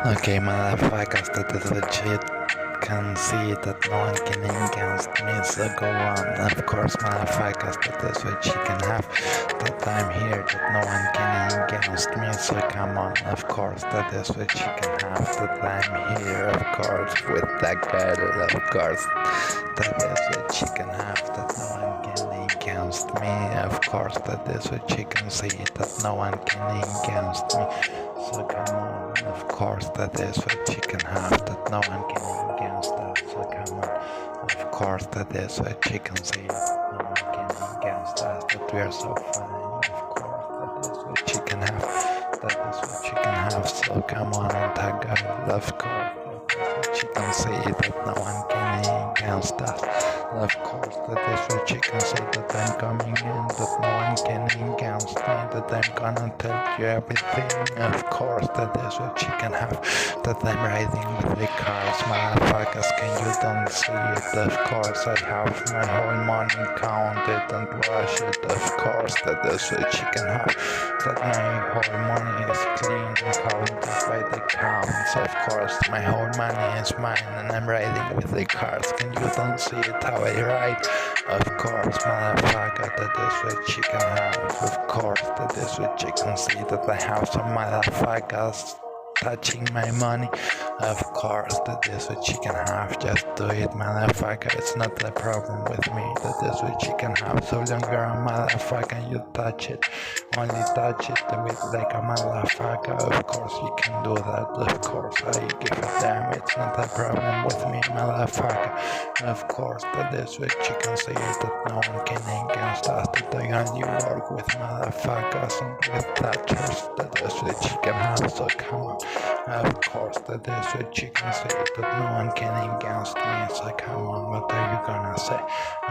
Okay, motherfuckers, that is legit. Can see that no one can against me, so go on. Of course, motherfuckers, that is what you can have. That I'm here, that no one can against me, so come on. Of course, that is what you can have. That I'm here, of course, with that girl, of course. That is what you can have. That no one can against me. Of course, that is what you can see. That no one can against me. So come on. Of course, that is what you can have. That no one can against us. So come on. Of course, that is what you can see. No one can against us. That we are so fine. Of course, that is what you can have. That is what you can have. So come on and tag us. Of course, that is what you can see. That no one can against us. Of course, that is what you can say, that I'm coming in, that no one can against me, that I'm gonna tell you everything. Of course, that is what you can have, that I'm riding with the cars, motherfuckers, can you don't see it? Of course, I have my whole money counted and wash it. Of course, that is what you can have, that my whole money is clean and counted by the counts. Of course, my whole money is mine and I'm riding with the cars. Can you don't see it how I ride? Of course, motherfucker, that is what you can have. Of course, that is what you can see, that I have some motherfuckers touching my money. Of course, that is what you can have. Just do it, motherfucker. It's not a problem with me. That is what you can have. So long you're a motherfucker, you touch it. Only touch it with like a motherfucker. Of course, you can do that. Of course, I give a damn. It's not a problem with me, motherfucker. Of course, that is what you can say, that no one can against us. That I only work with motherfuckers and with touchers. That is what you can have. So come on. Of course, that is what you can say, that no one can against me. So come on, what are you gonna say?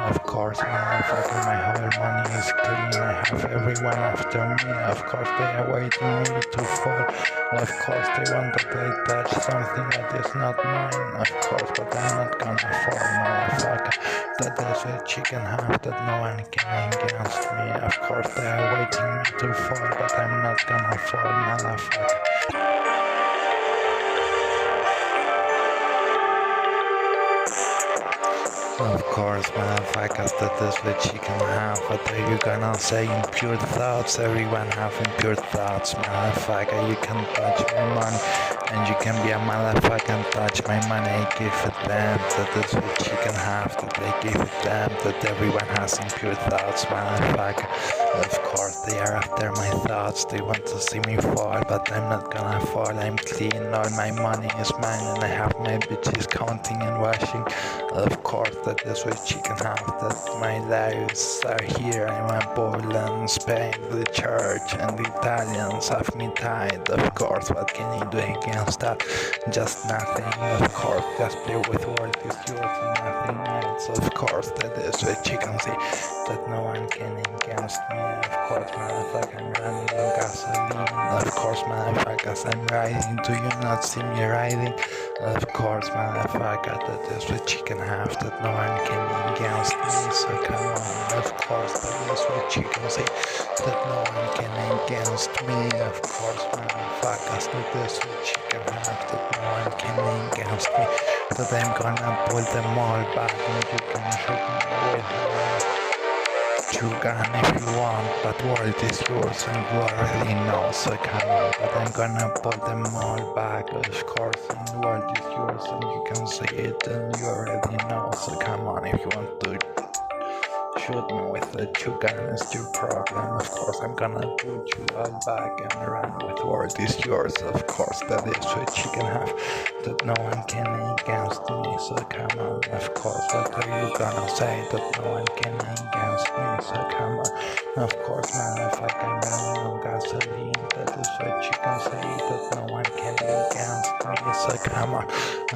Of course, motherfucker, my whole money is clean. I have everyone after me. Of course, they are waiting me to fall. Of course, they want that I touch something that is not mine. Of course, but I'm not gonna fall, motherfucker. That is what you can have, that no one can against me. Of course, they are waiting me to fall, but I'm not gonna fall, motherfucker. Of course, motherfuckers, that is what you can have. What are you gonna say? Impure thoughts, everyone have impure thoughts, motherfucker. You can touch my money, and you can be a motherfucker and touch my money. I give it them, that is what you can have, that I give it them, that everyone has impure thoughts, motherfucker. Of course, they are after my thoughts, they want to see me fall, but I'm not gonna fall, I'm clean, all my money is mine, and I have my bitches counting and washing. Of course, that is what you can have, that my lives are here. I'm a Poland, Spain, the church, and the Italians have me tied. Of course, what can you do against that? Just nothing. Of course, just play with words is yours and nothing else. Of course, that is what you can see, that no one can against me. Of course, motherfucker, I'm running on gasoline. Of course, motherfuckers, I'm riding. Do you not see me riding? Of course, motherfucker, that is what you can have, that no one can against me. So come on. Of course, that is what you can say, that no one can against me. Of course, motherfuckers, that is what you can have, that no one can against me. That I'm gonna pull them all back and you can shoot me with you gun if you want, but world is yours and you already know, so come on. But I'm gonna put them all back, of course, and the world is yours and you can see it and you already know, so come on. If you want to shoot me with a two gun, it's your problem. Of course, I'm gonna put you all back and run with world is yours. Of course, that is what you can have, that no one can against me, so come on. Of course, what are you gonna say, that no one can against me, so come on. Of course, motherfucker, I'm running on gasoline, that is what you can say, that no one can against me, so come on.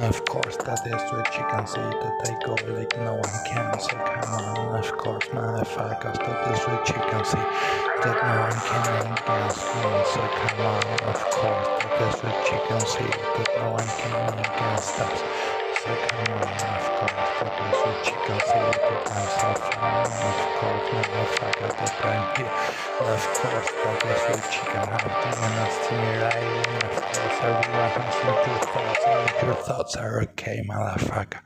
Of course, that is what you can say, that I go like no one can, so come on. Of course, motherfuckers, that is what you can see, that no one can against me, so come on. Of course, that is what you can see, that no one can against us, so so come on, of course, that is what you can see that I'm so fine, of course, motherfucker, that I'm here, of course, that is what you can have to wanna see me riding, of course, everyone has some pure thoughts, and pure thoughts are okay, motherfucker.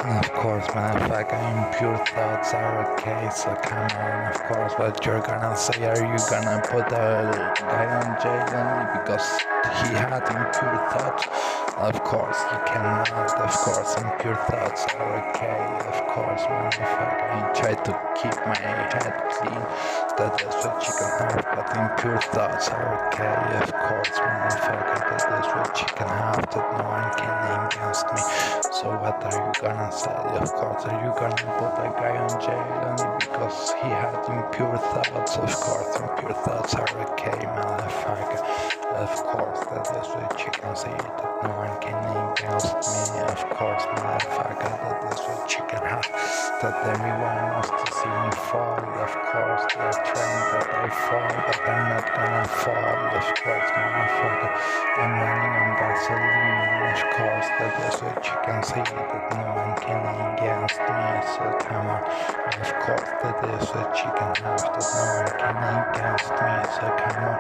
Of course, motherfucker, impure thoughts are okay, so come on, of course, what you're gonna say, are you gonna put a guy on jail only because he had impure thoughts? Of course, you cannot, of course, impure thoughts are okay, of course, motherfucker, I try to keep my head clean, that is what you can have, but impure thoughts are okay, of course, motherfucker, that is what you can have, that no one can name against me. So what are you gonna say? Of course, are you gonna put a guy on jail only because he had impure thoughts? Of course, impure thoughts are okay, motherfucker. Of course, that is what you can say, that no one can name against me. Of course, motherfucker, that is what you can have, that everyone wants to see me fall. Of course, they're trying that I fall, but I'm not gonna fall. Of course, motherfucker, I'm running on gasoline. Of course, that is what you can see, that no one can against me, so come on. Of course, that is what you can have, that no one can against me, so come on.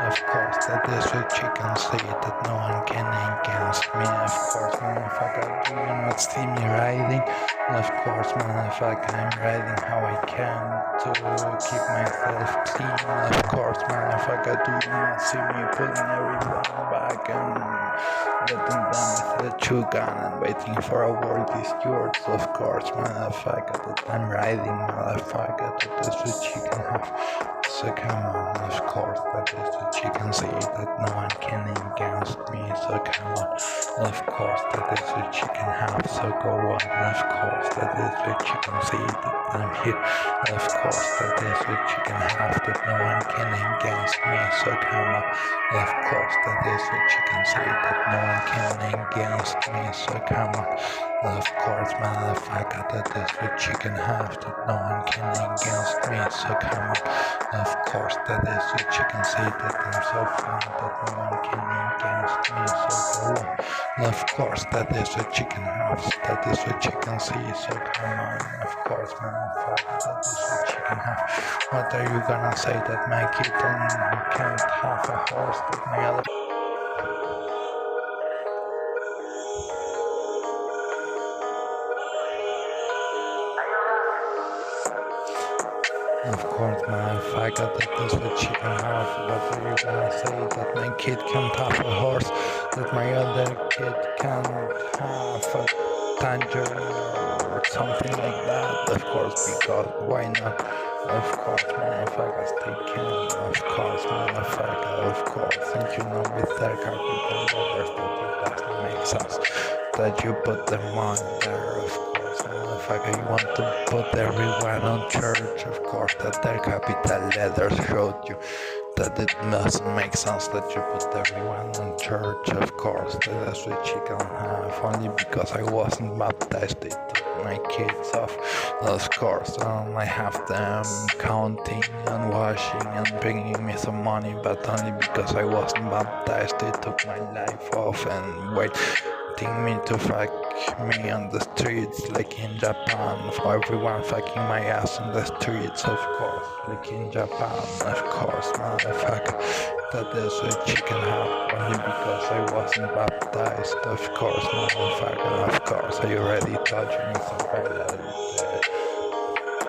Of course, that is what you can see, that no one can against me. Of course, motherfucker, do you not see me riding? Of course, motherfucker, I'm riding how I can to keep myself clean. Of course, motherfucker, do you not see me pulling everyone back and letting them with the chew gun and waiting for a world is yours? Of course, motherfucker, that I'm riding, motherfucker, that is what you can have. So come on, of course, that is what you can see, that no one can against me, so come on. Of course, that is what you can have, so go on. Of course, that is what you can see, that I'm here. Of course, that is what you can have, that no one can against me, so come on. Of course, that is what you can see, that no one can against me, so come on. Of course, motherfucker, that is what you can have, that no one can against me, so come on. Of course, that is what you can see, that I'm so fine, that no one can against me, so go on. Of course, that is what you can have, that is what you can see, so come on. Of course, motherfucker, that is what you can have. What are you gonna say, that my kitten can't have a horse, that my other... Of course, motherfucker, that is what you can have. What are you gonna say, that my kid can't have a horse, that my other kid can't have a tangerine or something like that? Of course, because why not? Of course, motherfuckers, they can. Of course, motherfucker, of course. And you know with their capital letters that it doesn't make sense that you put them on there, of course, motherfucker, you want to put everyone on church, of course, that their capital letters showed you that it doesn't make sense that you put everyone on church, of course, that's what you can have, only because I wasn't baptized, they took my kids off, of course, I have them counting and washing and bringing me some money, but only because I wasn't baptized, they took my life off and waiting me to fuck me on the streets like in Japan, for everyone fucking my ass on the streets, of course, like in Japan, of course, motherfucker, that is what you can have, only because I wasn't baptized, of course, motherfucker, of course, are you ready? Touching me some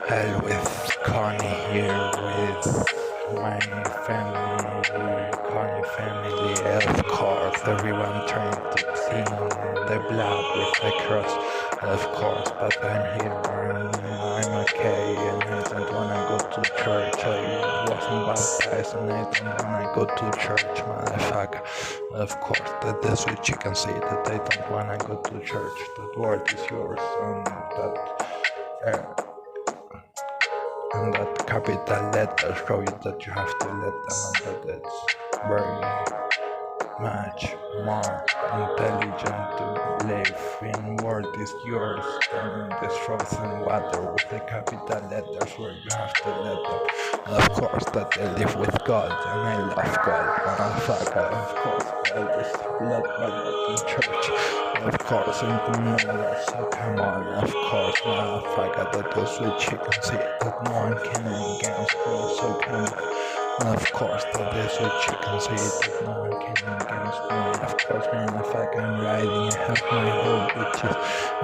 hell with Connie here with my family, Connie family, of course, everyone trying to clean the blood with the cross, of course, but I'm here and I'm okay and I don't wanna go to church, I wasn't baptized and I don't wanna go to church, motherfucker, of course, that is what you can say, that I don't wanna go to church, that word is yours, and that capital letter show you that you have to let them and that it's very much more intelligent to live in world is yours than this frozen water with the capital letters where you have to let them. Of course that I live with God and I love God, motherfucker. Of course God is blood brother in church. Of course into nowhere, so come on. Of course motherfucker, that is which you can see that no one can against me, so come on. Of course, that is what you can see, that no one can against me. Of course, motherfucker, I'm riding, I have my whole bitches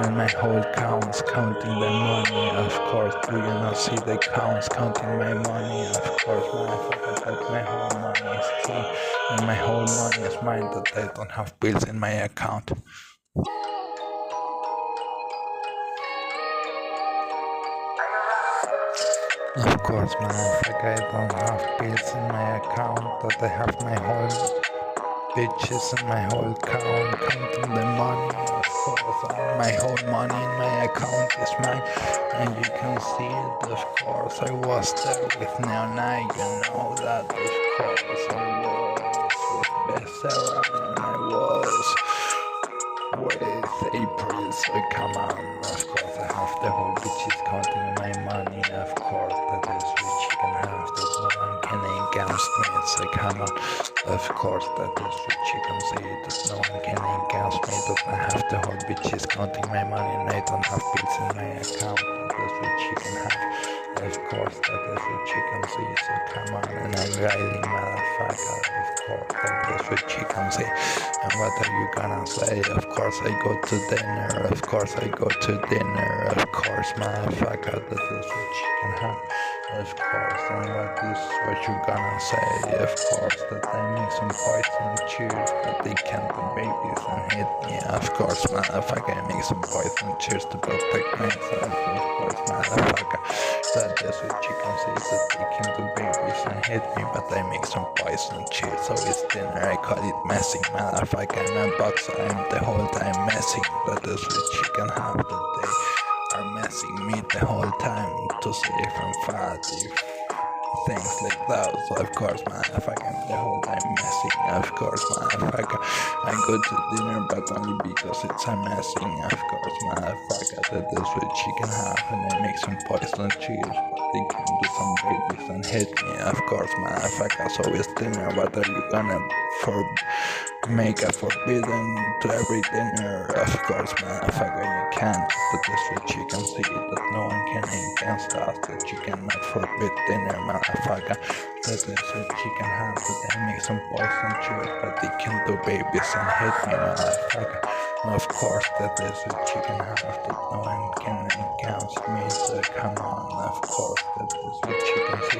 and my whole counts counting the money. Of course, do you not see the counts counting my money? Of course, motherfucker, that my whole money is clean and my whole money is mine, that I don't have bills in my account. Of course, motherfucker, I don't have bills in my account, that I have my whole bitches in my whole account counting the money. Of course, my whole money in my account is mine, and you can see it. Of course, I was there with Neonai, you know that. Of course, I was with Becerra, and I was with April, so come on. Of course, I have the whole bitches counting my money. Of course, that is which you can have, that no one can against me, so come on. Of course, that is which you can see, that no one can against me, that I have the whole bitches counting my money and I don't have bills in my account, that is which you can have. Of course, that is what you can see, so come on. And I'm riding, motherfucker. Of course, that is what you can see. And what are you gonna say? Of course, I go to dinner. Of course, I go to dinner. Of course, motherfucker, that is what you can have. Of course, and what is what you gonna say? Of course, that I make some poison cheers, but they can't do babies and hit me. Of course, motherfucker, I make some poison cheers to protect myself. Of course, motherfucker, that is what you can say, that they can do babies and hit me, but I make some poison cheers. So it's dinner, I call it messing, motherfucker. I'm a boxer, I'm the whole time messing. That is what you can have, that they are messing me the whole time to save and fat things like that. So of course, motherfucker, I'm the whole time messing. Of course, motherfucker, I go to dinner, but only because it's a messing. Of course, motherfucker, that is what you can have, and I make some poison cheers, but they can do some babies and hit me. Of course, motherfucker, so it's dinner. What are you gonna make a forbidden to every dinner? Of course, motherfucker, you can't. That is what you can see, that no one can against us, that you cannot forbid dinner, motherfucker. That is what you can have, that I make some poison cheers, but they can do babies and hit me, motherfucker. Of course, that is what you can have, that no one can against me, so come on. Of course, that is what you can see,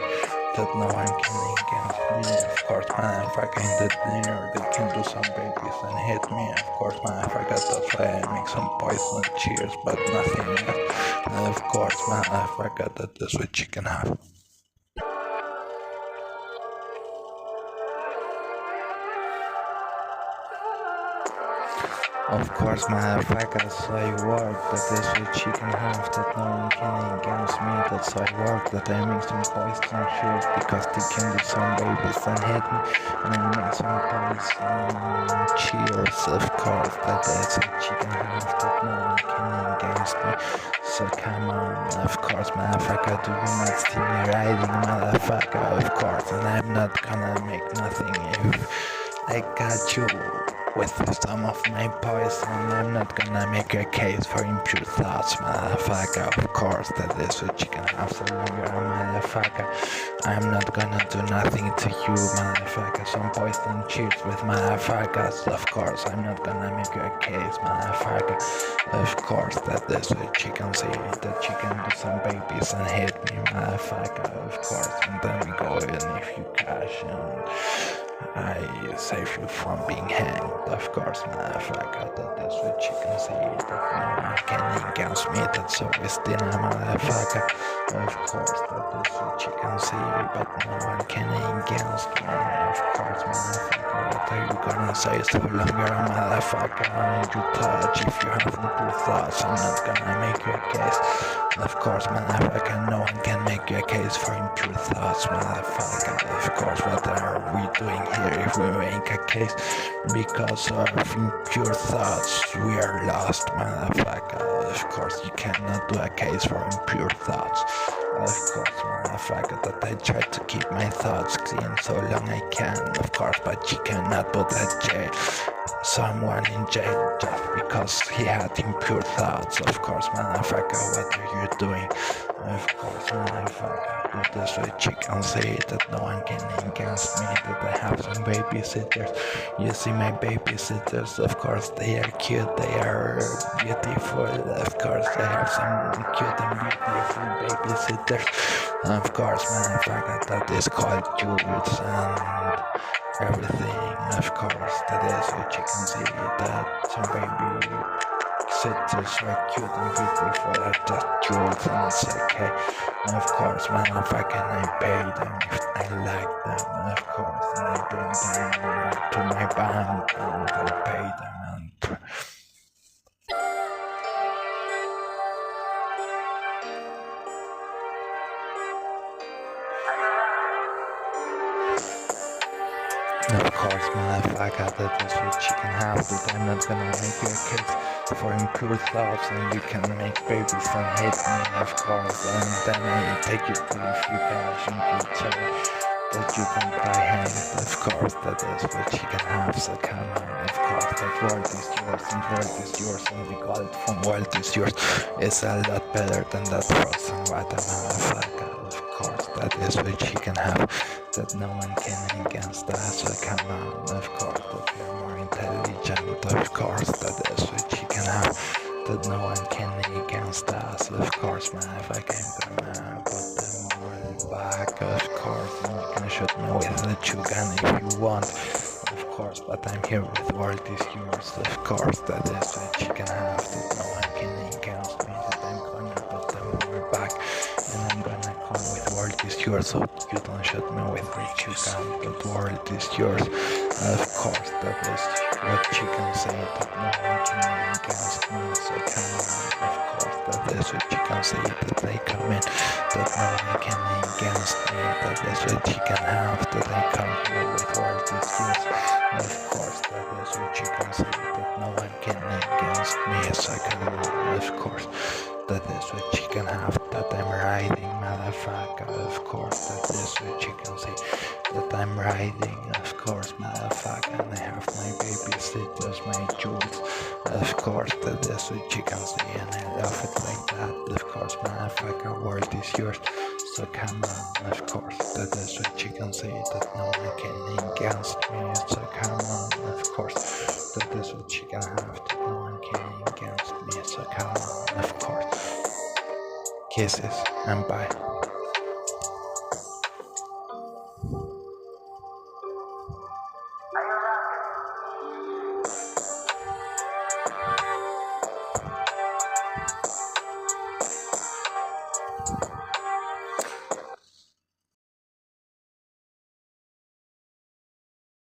that no one can against me. Of course, motherfucker, in the dinner they can do some babies and hit me. Of course, motherfucker, that's why I make some poison cheers, but nothing else. Of course, motherfucker, that is what you can have. Of course, motherfucker, so I work, that is what you can have, that no one can against me, that's why I work, that I make some poison cheers, because they can do some babies and hit me, and I make some poison cheers. Of course, that is what you can have, that no one can against me, so come on. Of course, motherfucker, do you not see me riding, motherfucker? Of course, and I'm not gonna make nothing if I got you with some of my poison. I'm not gonna make a case for impure thoughts, motherfucker. Of course, that is what you can have, so long you're a motherfucker. I'm not gonna do nothing to you, motherfucker. Some poison cheers with motherfuckers. Of course, I'm not gonna make a case, motherfucker. Of course, that is what you can see, that you can do some babies and hit me, motherfucker. Of course, and then we go in if you cash and I save you from being hanged. Of course, motherfucker, that is what you can see, that no one can against me, that's always dinner, motherfucker. Of course, that is what you can see, but no one can against me. Of course, motherfucker, what are you gonna say? So long you're a motherfucker, I need you touch if you have no true thoughts. I'm not gonna make you a case. Of course, motherfucker, no one can make you a case for impure thoughts, motherfucker. Of course, what are we doing here if we make a case because of impure thoughts? We are lost, motherfucker. Of course, you cannot do a case for impure thoughts. Of course, motherfucker, that I try to keep my thoughts clean so long I can, of course, but you cannot put someone in jail just because he had impure thoughts. Of course, motherfucker, what are you doing? Of course, motherfucker, with this way you can see that no one can against me, that I have some babysitters. You see my babysitters, of course, they are cute, they are beautiful, of course, I have some cute and beautiful babysitters. Of course, motherfucker, that is called Jules and everything. Of course, that is what you can see, that some baby sitters are cute and beautiful, are just Jules, and it's okay. Of course, motherfucker, I pay them if I like them, of course, and I bring them to my bank and I pay them and of course, motherfucker, that is what you can have, that I'm not gonna make you a case for impure thoughts and you can make babies and hate me, of course, and then I take you to if you can impure that you can buy hand, of course, that is what you can have, so come on, of course, that world is yours, and world is yours, and we call it from world is yours, it's a lot better than that frozen water, motherfucker, of course, that is what you can have, that no one can against us, so come on, of course, that you're more intelligent, of course, that is what you can have, that no one can against us, of course, motherfucker, I'm gonna put them all back, of course, and you can shoot me with the two gun if you want, of course, but I'm here with world is yours, of course, that is what you can have, that no one can against me, that I'm gonna put them all back, and I'm gonna come with world is yours, so you don't shoot me with the two gun, that world is yours, of course, that is what you can say, that no one can against me, so come on, of course, that is what you can say, that they come in, that no one can against me, that is what you can have, that I come here with world is yours, of course, that is what you can say, that no one can against me, so come on, of course, that is what you can have, that I'm riding, motherfucker, of course, that is what you can say, that I'm riding, of course, motherfucker, and I have my babysitters, my jewels, of course, that is what you can say, and I love it like that, of course, motherfucker, world is yours, so come on, of course, that is what you can say, that no one can against me, so come on, of course, that is what you can have, that no one can against me, so come on, of course, kisses, and bye.